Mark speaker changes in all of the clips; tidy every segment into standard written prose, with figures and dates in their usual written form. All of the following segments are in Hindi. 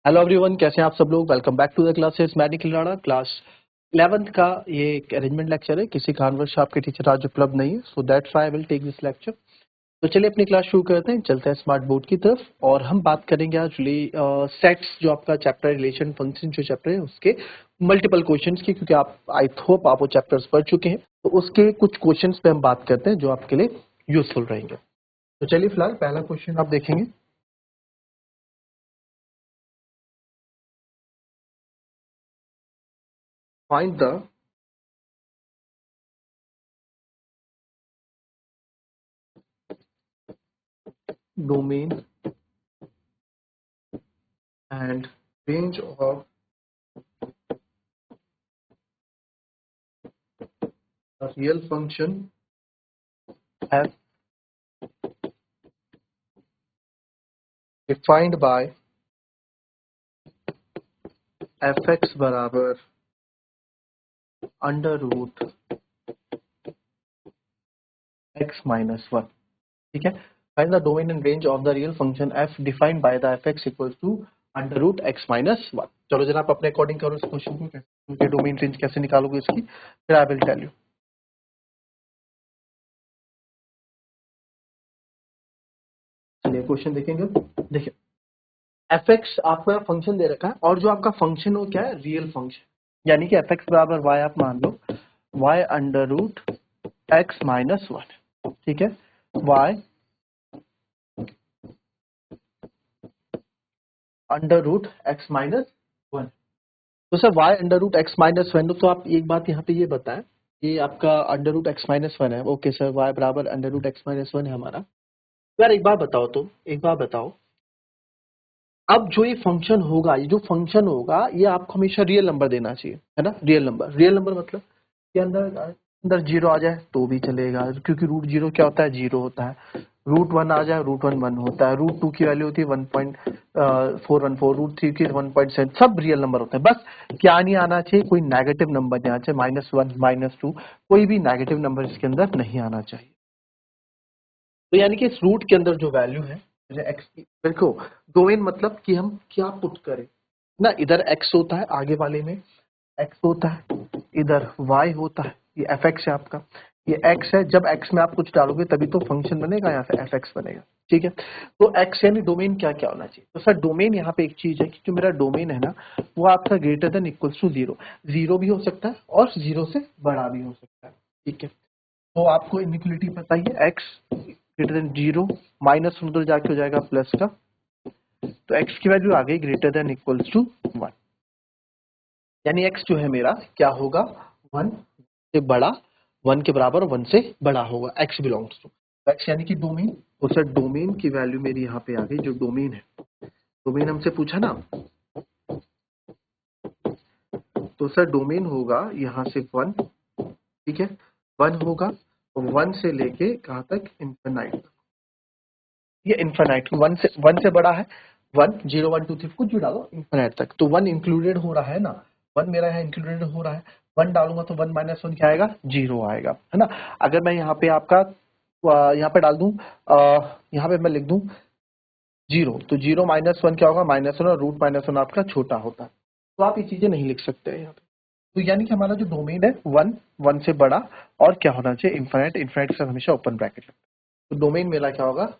Speaker 1: हेलो एवरीवन, कैसे हैं आप सब लोग। Welcome back to the classes. मैं निखिल राणा, क्लास 11th का ये एक अरेंजमेंट लेक्चर है। किसी कारणवश आपके टीचर आज उपलब्ध नहीं है, so that's why I will take this lecture. तो चलिए अपनी क्लास शुरू करते हैं, चलते हैं स्मार्ट बोर्ड की तरफ। और हम बात करेंगे आज सेट्स, जो आपका चैप्टर रिलेशन फंक्शन जो चैप्टर है उसके मल्टीपल क्वेश्चंस की, क्योंकि आप आई होप आप वो चैप्टर्स पढ़ चुके हैं। तो उसके कुछ क्वेश्चंस पे हम बात करते हैं जो आपके लिए यूजफुल रहेंगे। तो चलिए फिलहाल पहला क्वेश्चन आप देखेंगे। Find the domain and range of a real function f defined by fx बराबर under root x minus one. ठीक है, find the domain and range of the real function f defined by the fx equals to under root x minus one. चलो जनाब, अपने अकॉर्डिंग करो इस क्वेश्चन को, कैसे डोमेन रेंज कैसे निकालोगे इसकी, फिर आई विल टेल यू। चलिए क्वेश्चन देखेंगे। देखिए, fx आपका फंक्शन दे रखा है और जो आपका फंक्शन हो क्या है, रियल फंक्शन, यानी कि fx बराबर y आप मान लो y under root x minus one. ठीक है, y under root x minus one. तो sir y under root x minus one, तो आप एक बात यहाँ पे ये बताएं, ये आपका under root x minus one है। ओके सर, y बराबर under root x minus one है हमारा। तो यार एक बात बताओ, तो एक बात बताओ, अब जो ये फंक्शन होगा, ये जो फंक्शन होगा, ये आपको हमेशा रियल नंबर देना चाहिए, है ना। रियल नंबर, रियल नंबर मतलब के अंदर अंदर जीरो आ जाए तो भी चलेगा, क्योंकि रूट जीरो क्या होता है, जीरो होता है। रूट वन आ जाए, रूट वन वन होता है। रूट टू की वैल्यू होती है 1.414, रूट थ्री की 1.7, सब रियल नंबर होते हैं। बस क्या नहीं आना चाहिए, कोई नेगेटिव नंबर नहीं आना चाहिए, माइनस वन माइनस टू, कोई भी नेगेटिव नंबर इसके अंदर नहीं आना चाहिए। तो यानी कि इस रूट के अंदर जो वैल्यू है एक्स की, देखो डोमेन मतलब कि हम क्या पुट करें ना। इधर एक्स होता है, आगे वाले में एक्स होता है, इधर वाई होता है, ये एफ एक्स है आपका, ये एक्स है। जब एक्स में आप कुछ डालोगे तभी तो फंक्शन बनेगा, यहाँ से एफ एक्स बनेगा। ठीक है, तो एक्स यानी डोमेन क्या क्या होना चाहिए। तो सर डोमेन यहाँ पे एक चीज है कि जो मेरा डोमेन है ना, वो आपका greater than equals to zero, zero भी हो सकता है और जीरो से बड़ा भी हो सकता है। ठीक है, तो आपको इनइक्वलिटी पता ही है, x greater than zero, minus उधर जाके हो जाएगा प्लस का, तो एक्स की वैल्यू आ गई greater than equals to one. यानी एक्स जो है मेरा क्या होगा, वन से बड़ा, वन के बराबर, वन से बड़ा होगा। एक्स बिलोंग्स टू एक्स यानी कि डोमेन। तो सर डोमेन की वैल्यू मेरी यहाँ पे आ गई, जो डोमेन है, डोमेन हमसे पूछा ना, तो सर डोमेन होगा यहाँ से वन। ठीक है, वन होगा, वन से लेके कहाँ तक, इन्फिनाइट। ये इन्फिनाइट, वन से बड़ा है, one zero one two three कुछ भी डालो इन्फिनाइट तक, तो वन इंक्लूडेड हो रहा है ना, वन मेरा यहाँ इंक्लूडेड हो रहा है। वन डालूंगा तो वन माइनस वन क्या आएगा, जीरो आएगा, है ना। अगर मैं यहाँ पे आपका यहाँ पे डाल दूं, यहाँ पे मैं लिख दूं जीरो, तो जीरो माइनस वन क्या होगा, माइनस वन, और रूट माइनस वन आपका छोटा होता है, तो आप ये चीजें नहीं लिख सकते हैं यहाँ पे। तो यानी कि हमारा जो डोमेन है वन, वन से बड़ा, और क्या होना चाहिए, इन्फिनाइट, इन्फिनाइट के साथ हमेशा ओपन ब्रैकेट लगता है। तो डोमेन मेरा क्या होगा,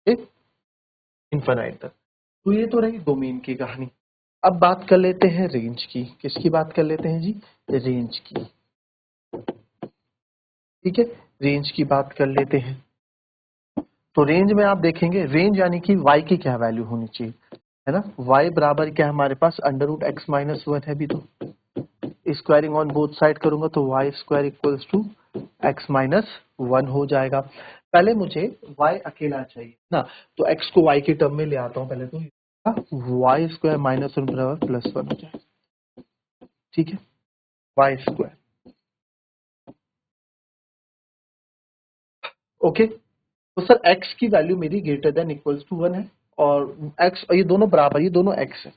Speaker 1: इन्फिनाइट तक। तो ये तो रही डोमेन की कहानी। अब बात कर लेते हैं रेंज की। किसकी बात कर लेते हैं जी, रेंज की। ठीक है, रेंज की बात कर लेते हैं। तो रेंज में आप देखेंगे, रेंज यानी कि y की क्या वैल्यू होनी चाहिए, है ना। y बराबर क्या है हमारे पास, under root x minus one है भी, तो स्क्वायरिंग ऑन बोथ साइड करूंगा तो y square equals to x minus one हो जाएगा। पहले मुझे y अकेला चाहिए ना, तो x को y के टर्म में ले आता हूं पहले, तो वाई स्क्वायर माइनस वन बराबर प्लस वन हो जाए। ठीक है, वाई स्क्वायर। ओके, तो सर x की वैल्यू मेरी greater than equals to one है, और x, ये दोनों बराबर, ये दोनों x है,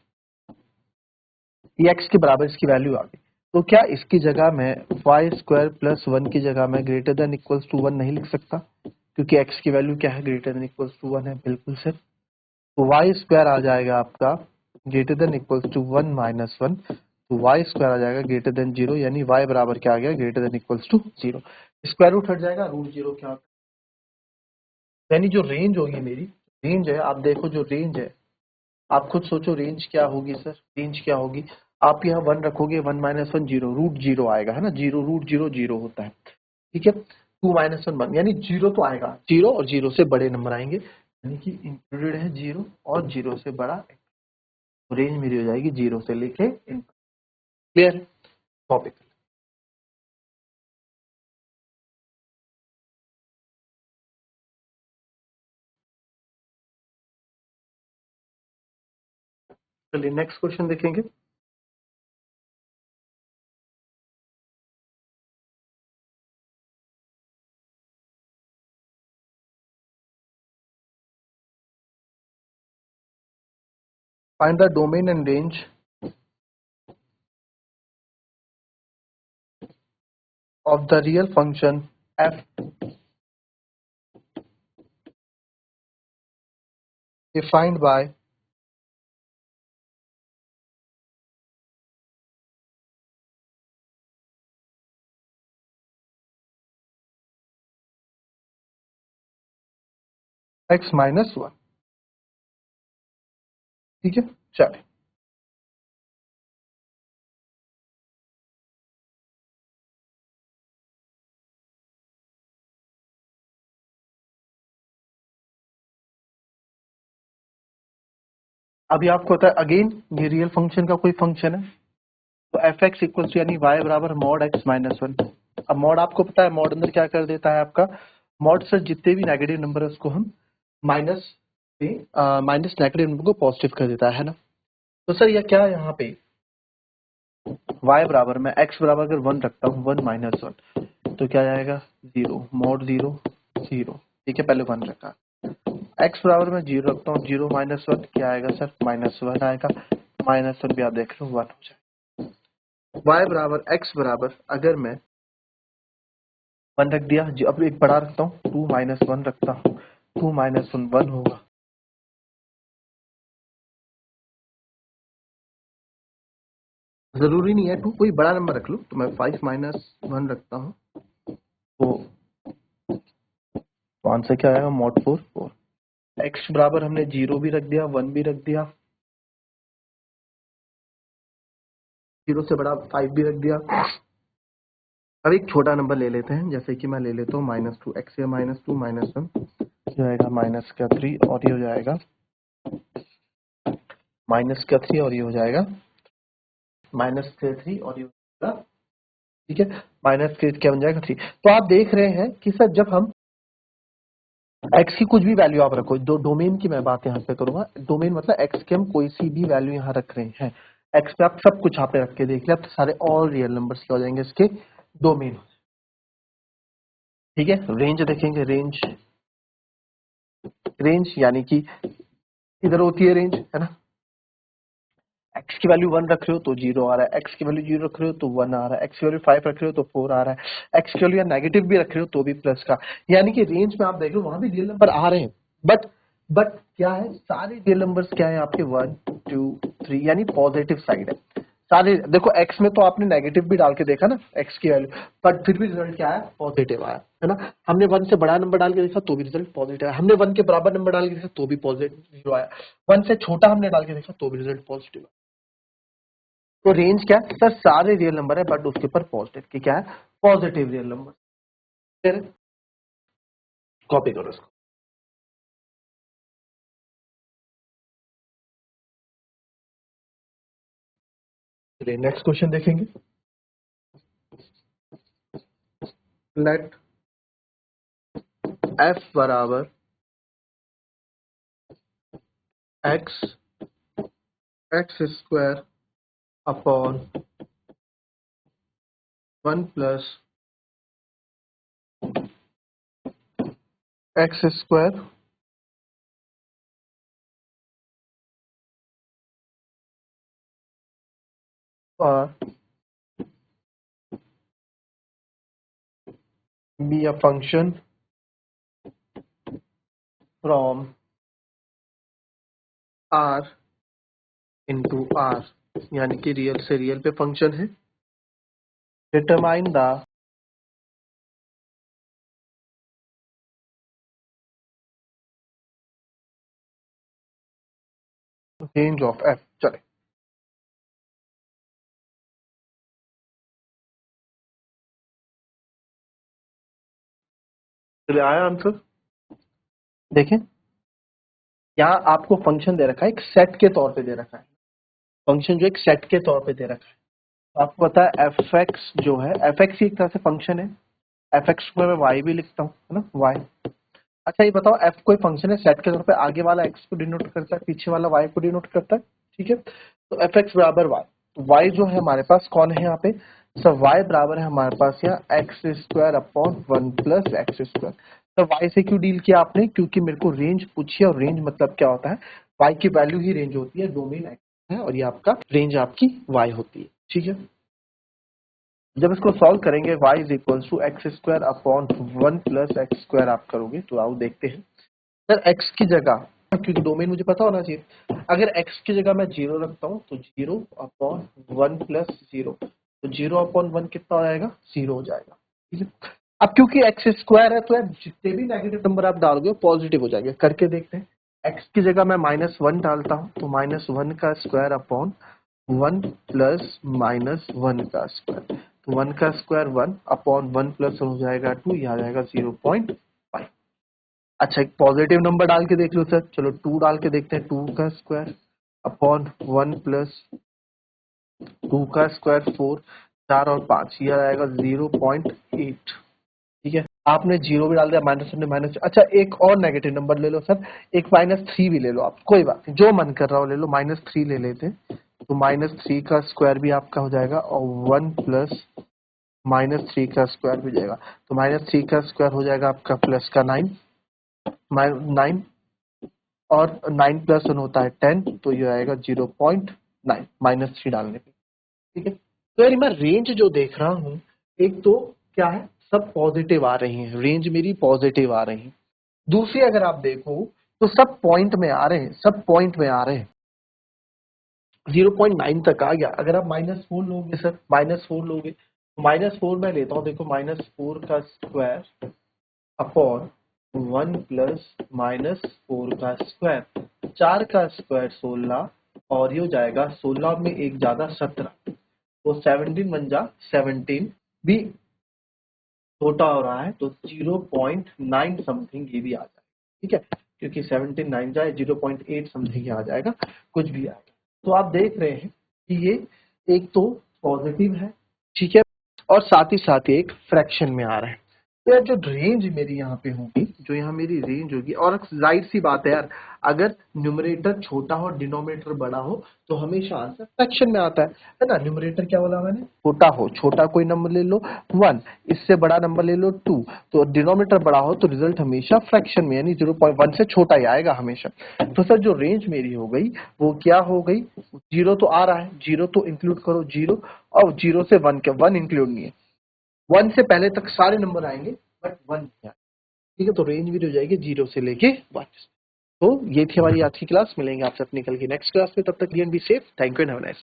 Speaker 1: ये x के बराबर इसकी वैल्यू आ गई। तो क्या इसकी जगह मैं वाई स्क्वायर प्लस वन की जगह मैं greater than equals to one नहीं लिख सकता, क्योंकि x की वैल्यू क्या है, greater than equals to one है। बिल्कुल सर, तो वाई स्क्वायर आ जाएगा आपका greater than equals to 1 minus 1, तो वाई स्क्वायर आ जाएगा ग्रेटर देन 0, यानी वाई बराबर क्या आ गया, greater than equals to 0। Square root हट जाएगा, रूट 0 क्या होता है, यानी जो रेंज होगी मेरी, रेंज है, आप देखो जो रेंज है, आप खुद सोचो रेंज क्या होगी सर, रेंज क्या होगी। आप यहाँ 1 रखोगे, 1 माइनस 1 0, रूट 0 आएगा, है ना, 0 रूट 0 0 होता है, ठीक है। 2 माइनस 1 1, यानी 0 तो आएगा, 0 और 0 से बड़े नंबर आएंगे, यानी कि इंक्लूडेड है 0 और 0 से बड़ा, तो रेंज मेरी हो जाएगी 0 से लेके, क्लियर है टॉपिक। चलिए नेक्स्ट क्वेश्चन देखेंगे। Find the domain and range of the real function f defined by x minus 1, ठीक है। चलिए अभी आपको पता है अगेन ये रियल फंक्शन का कोई फंक्शन है, तो एफ एक्स इक्वल टू यानी वाई बराबर मॉड एक्स माइनस 1। अब मॉड आपको पता है, मॉड अंदर क्या कर देता है आपका, मॉड से जितने भी नेगेटिव नंबर है उसको हम माइनस माइनस नेगेटिव नंबर को पॉजिटिव कर देता है ना। तो सर ये क्या है यहाँ पे, y बराबर मैं x बराबर अगर 1 रखता हूँ, 1 माइनस 1, तो क्या जाएगा 0, मॉड 0 0, ठीक है, पहले 1 रखा। x बराबर मैं 0 रखता हूँ, 0 माइनस 1 क्या आएगा सर, माइनस 1 आएगा, माइनस 1 भी आप देख लो 1 हो जाएगा। y बराबर x बराबर अगर मैं 1 रख दिया, अब एक बड़ा रखता हूँ, 2 माइनस 1 रखता हूँ, 2 माइनस 1 1 होगा। जरूरी नहीं है 2, कोई बड़ा नंबर रख लो, तो मैं 5 माइनस 1 रखता हूँ, तो आंसर क्या आएगा, मॉड 4 4। एक्स बराबर हमने 0 भी रख दिया, 1 भी रख दिया, 0 से बड़ा 5 भी रख दिया। अब एक छोटा नंबर ले लेते हैं, जैसे कि मैं ले लेता हूँ माइनस 2, एक्स या माइनस 2 माइनस 1 जाएगा, माइनस का 3 और ये हो जाएगा माइनस का 3 और ये हो जाएगा माइनस का 3 और ये हो जाएगा, ठीक है, माइनस के क्या बन जाएगा 3। तो आप देख रहे हैं कि सर जब हम एक्स की कुछ भी वैल्यू आप रखो, दो डोमेन की मैं बात यहाँ पे करूंगा, डोमेन मतलब एक्स की हम कोई सी भी वैल्यू यहाँ रख रहे हैं, एक्स पे आप सब कुछ यहाँ पे रख के देख लिया, तो सारे ऑल रियल नंबर्स क्या हो जाएंगे इसके डोमेन, ठीक है। रेंज देखेंगे, रेंज रेंज यानी कि इधर होती है रेंज, है ना, एक्स की वैल्यू 1 रख रहे हो तो 0 आ रहा है, एक्स की वैल्यू 0 रख रहे हो तो 1 आ रहा है, एक्स की वैल्यू 5 रख रहे हो तो 4 आ रहा है, एक्स की वैल्यू नेगेटिव भी रख रहे हो तो भी प्लस का, यानी कि रेंज में आप देख लो वहां भी रियल नंबर आ रहे हैं, बट क्या है, सारे रियल नंबर्स क्या है आपके 1 2 3, यानी पॉजिटिव साइड है सारे। देखो एक्स में तो आपने नेगेटिव भी डाल के देखा ना एक्स की वैल्यू, बट फिर भी रिजल्ट क्या है, पॉजिटिव आया, है ना। हमने 1 से बड़ा नंबर डाल के देखा तो भी रिजल्ट पॉजिटिव आया, हमने 1 के बराबर नंबर डाल के देखा तो भी पॉजिटिव आया, 1 से छोटा हमने डाल के देखा तो भी रिजल्ट पॉजिटिव आया। तो रेंज क्या है सर, सारे रियल नंबर है बट उसके ऊपर पॉजिटिव की क्या है, पॉजिटिव रियल नंबर, फिर कॉपी करो इसको। चलिए नेक्स्ट क्वेश्चन देखेंगे। लेट एफ बराबर x x square upon 1 plus x square और be a function from R into R, यानी कि रियल से रियल पे फंक्शन है। Determine the range of f. चले, चले आया आंसर। देखें, यहाँ आपको फंक्शन दे रखा है, एक सेट के तौर पे दे रखा है, फंक्शन जो एक सेट के तौर पे दे रखा है। तो आपको पता है एफ एक्स जो है, एफ एक्स ही एक तरह से फंक्शन है, एफ एक्स को मैं वाई भी लिखता हूँ, है ना, वाई। अच्छा ये बताओ, एफ कोई फंक्शन है सेट के तौर पे, आगे वाला एक्स को डिनोट करता है, पीछे वाला वाई को डिनोट करता है, ठीक है। तो एफ एक्स बराबर वाई, तो वाई जो है हमारे पास कौन है यहाँ पे, सर वाई बराबर है हमारे पास यहाँ x square upon 1 plus x square. तो वाई से क्यों डील किया आपने, क्योंकि मेरे को रेंज पूछी है, और रेंज मतलब क्या होता है, वाई की वैल्यू ही रेंज होती है, डोमेन एक्स है और ये आपका रेंज आपकी वाई होती है, ठीक है। जब इसको सॉल्व करेंगे y is equal to x square upon 1 plus x square आप करोगे, तो आओ देखते हैं। सर x की जगह, क्योंकि डोमेन मुझे पता होना चाहिए, अगर x की जगह मैं 0 रखता हूँ तो 0 अपॉन 1 प्लस 0, तो 0 अपॉन 1 कितना हो जाएगा, 0 हो जाएगा, ठीक है। अब क्योंकि एक्स स्क्वायर है, तो यार जितने भी नेगेटिव नंबर आप डालोगे पॉजिटिव हो जाएंगे, करके देखते हैं। x की जगह मैं -1 डालता हूँ, तो -1 का स्क्वायर अपॉन 1 प्लस -1 का स्क्वायर, तो 1 का स्क्वायर 1 अपॉन 1 प्लस हो जाएगा 2, यह आ जाएगा 0.5। अच्छा एक पॉजिटिव नंबर डाल के देख लो सर, चलो 2 डाल के देखते हैं, 2 का स्क्वायर अपॉन 1 प्लस 2 का स्क्वायर 4, 4 और 5, यह आएगा 0.8, ठीक है। आपने 0 भी डाल दिया, माइनस ने माइनस। अच्छा एक और नेगेटिव नंबर ले लो सर, एक -3 भी ले लो आप, कोई बात नहीं, जो मन कर रहा हो ले लो, -3 ले लेते, तो -3 का स्क्वायर भी आपका हो जाएगा, और 1 प्लस -3 का स्क्वायर भी जाएगा, तो -3 का स्क्वायर हो जाएगा आपका प्लस का 9, 9 और 9 प्लस 1 होता है 10, तो ये आएगा 0.9 -3 डालने पे, ठीक है। तो यार मैं रेंज जो देख रहा हूँ, एक तो क्या है, सब पॉजिटिव आ रही है, रेंज मेरी पॉजिटिव आ रही है। दूसरी अगर आप देखो तो सब पॉइंट में आ रहे हैं, सब पॉइंट में आ रहे हैं, 0.9 तक आ गया। अगर आप -4 लोगे सर, -4 लोगे, -4 मैं लेता हूँ, देखो -4 का स्क्वायर अपॉन 1 प्लस -4 का स्क्वायर, 4 का स्क्वायर 16, और ये हो जाएगा 16 में एक ज्यादा 17, तो 17 बन जा 17 भी छोटा हो रहा है, तो 0.9 समथिंग ये भी आ जाएगा, ठीक है, क्योंकि 17 9 जाए 0.8 समथिंग आ जाएगा, कुछ भी आएगा। तो आप देख रहे हैं कि ये एक तो पॉजिटिव है, ठीक है, और साथ ही साथ एक फ्रैक्शन में आ रहा है। तो यार जो रेंज मेरी यहाँ पे होगी, जो यहाँ मेरी रेंज होगी, और जाहिर सी बात है यार, अगर न्यूमरेटर छोटा हो डिनोमिनेटर बड़ा हो तो हमेशा आंसर फ्रैक्शन में आता है ना। न्यूमरेटर क्या बोला मैंने, छोटा हो, छोटा कोई नंबर ले लो 1, इससे बड़ा नंबर ले लो 2, तो डिनोमिनेटर बड़ा हो तो रिजल्ट हमेशा फ्रैक्शन में, यानी 0.1 से छोटा ही आएगा हमेशा। तो सर जो रेंज मेरी हो गई वो क्या हो गई, 0 तो आ रहा है, 0 तो इंक्लूड करो 0, और 0 से 1 के 1 इंक्लूड नहीं है, 1 से पहले तक सारे नंबर आएंगे बट 1 नहीं आएगा, ठीक है। तो रेंज भी हो जाएगी 0 से लेके 1। तो ये थी हमारी आज की क्लास, मिलेंगे आपसे अपनी कल की नेक्स्ट क्लास में, तब तक be safe, thank you and have a nice.